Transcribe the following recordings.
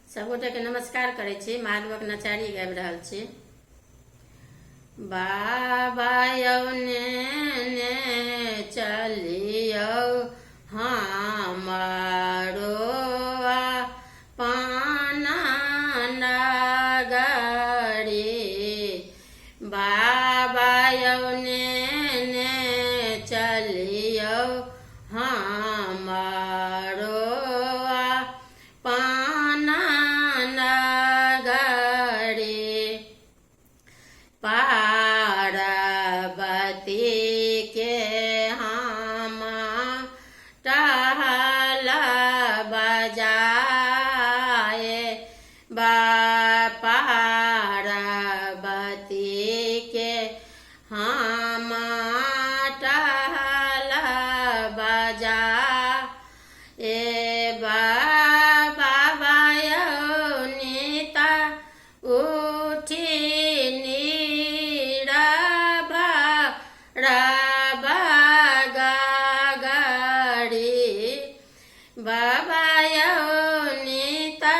सबगोटे के नमस्कार करे छी। महादेवक नचारी गाबि रहल छी। बाबा यौने ने चलियौ हमारो पाना नगरी। बाबा यौने ने चलियौ हमारो पाना नगरी। पार्वती के हम टहल बजाए। पार्वती के हम टहल बजाए। बाबा यौनीता उठी बाबा यौनीता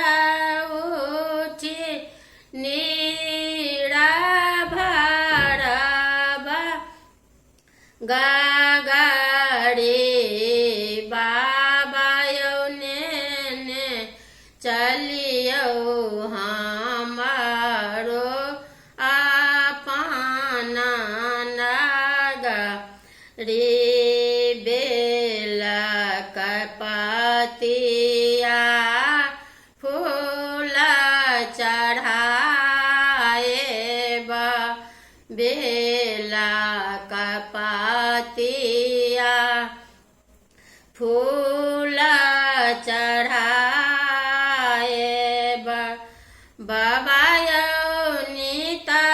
उठी नीराभरबा गागड़ी। बाबा यौने ने चलियौ हमारो आपना नगरी। पतिया फूल चढ़ाए। बेला कपतिया फूल चढ़ाए। बाबा यौनीता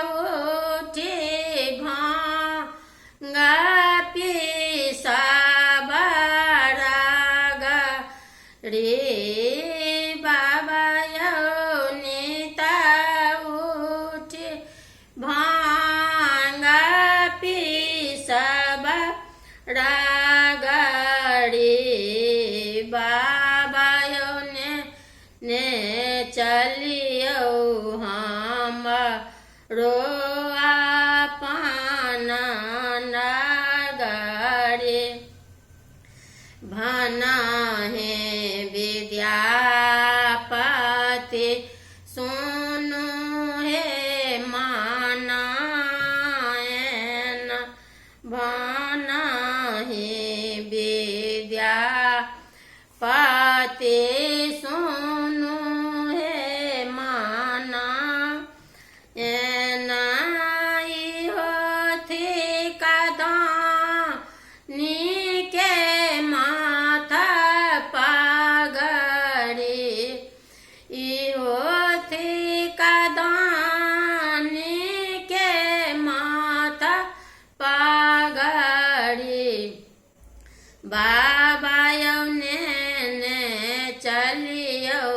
उठी भांगा पीसा रे। बाबा यौनीता उठी भांगा पीसब रागड़ी। बाबा यौने ने चलियौ हमरो आपना नगरी। भना है विद्यापति सुनु हे मानायन। भना है विद्यापति सुनु हे मानायन। इहो थी कदानी के माथा पगड़ी। इहो थी कदानी के माथा पगड़ी। बाबा यौने ने चलियौ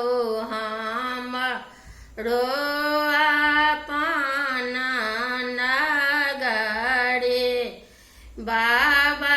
हमरो आपना नगरी। बाबा